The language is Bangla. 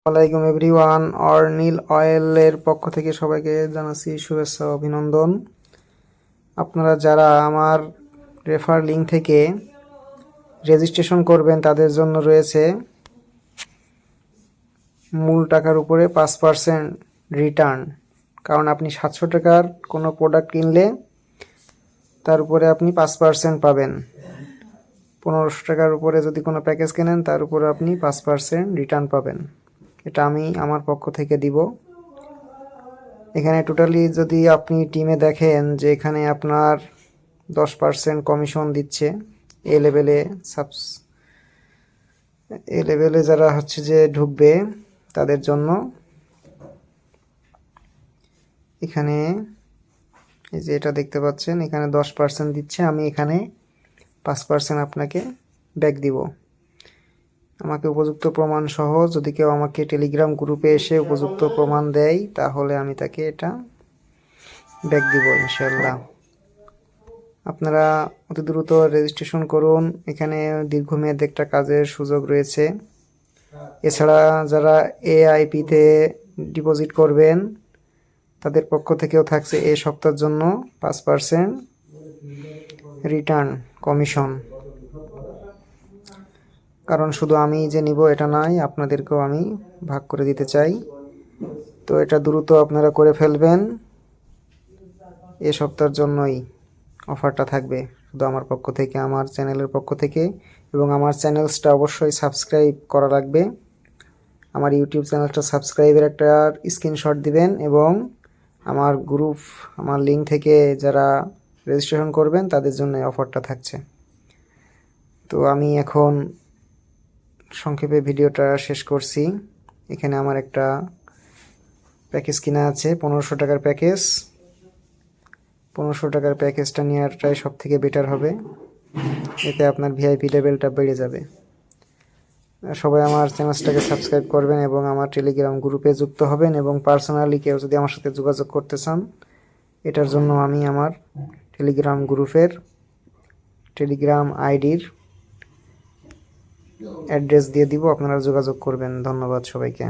আসসালামাইকুম এভরিওয়ান। অর্নিল অয়েলের পক্ষ থেকে সবাইকে জানাচ্ছি শুভেচ্ছা ও অভিনন্দন। আপনারা যারা আমার রেফার লিঙ্ক থেকে রেজিস্ট্রেশন করবেন তাদের জন্য রয়েছে মূল টাকার উপরে 5% রিটার্ন। কারণ আপনি 700 টাকার কোনো প্রোডাক্ট কিনলে তার উপরে আপনি 5% পাবেন। 1500 টাকার উপরে যদি কোনো প্যাকেজ কেনেন তার উপরে আপনি 5% রিটার্ন পাবেন। এটা আমি আমার পক্ষ থেকে দিব। এখানে টোটালি যদি আপনি টিমে দেখেন যে এখানে আপনার 10% কমিশন দিচ্ছে এ লেভেলে যারা হচ্ছে যে ঢুকবে তাদের জন্য। এখানে এই যে এটা দেখতে পাচ্ছেন, এখানে 10% দিচ্ছে, আমি এখানে 5% আপনাকে ব্যাক দিব। আমাকে উপযুক্ত প্রমাণ সহ যদি কেউ আমাকে টেলিগ্রাম গ্রুপে এসে উপযুক্ত প্রমাণ দেয় তাহলে আমি তাকে এটা ব্যাক দিব ইনশাল্লাহ। আপনারা অতি দ্রুত রেজিস্ট্রেশন করুন। এখানে দীর্ঘমেয়াদী একটা কাজের সুযোগ রয়েছে। এছাড়া যারা এআইপিতে ডিপোজিট করবেন তাদের পক্ষ থেকেও থাকছে এই সপ্তাহের জন্য 5% রিটার্ন কমিশন। কারণ শুধু আমি যে নিব এটা নয়, আপনাদেরকেও আমি ভাগ করে দিতে চাই। তো এটা দ্রুত আপনারা করে ফেলবেন। এই সপ্তাহের জন্যই অফারটা থাকবে শুধু আমার পক্ষ থেকে, আমার চ্যানেলের পক্ষ থেকে। এবং আমার চ্যানেলসটা অবশ্যই সাবস্ক্রাইব করা লাগবে। আমার ইউটিউব চ্যানেলটা সাবস্ক্রাইবের একটা স্ক্রিনশট দিবেন এবং আমার গ্রুপ, আমার লিঙ্ক থেকে যারা রেজিস্ট্রেশন করবেন তাদের জন্য অফারটা থাকছে। তো আমি এখন সংক্ষেপে ভিডিওটা শেষ করছি। এখানে আমার একটা প্যাকেজ কিনা আছে 1500 টাকার প্যাকেজ। 1500 টাকার প্যাকেজটা নেওয়াটাই সব থেকে বেটার হবে। এতে আপনার ভিআইপি লেভেলটা বেড়ে যাবে। সবাই আমার চ্যানেলটাকে সাবস্ক্রাইব করবেন এবং আমার টেলিগ্রাম গ্রুপে যুক্ত হবেন। এবং পার্সোনালি কেউ যদি আমার সাথে যোগাযোগ করতে চান, এটার জন্য আমি আমার টেলিগ্রাম গ্রুপের টেলিগ্রাম আইডির অ্যাড্রেস দিয়ে দিব, আপনারা যোগাযোগ করবেন। ধন্যবাদ সবাইকে।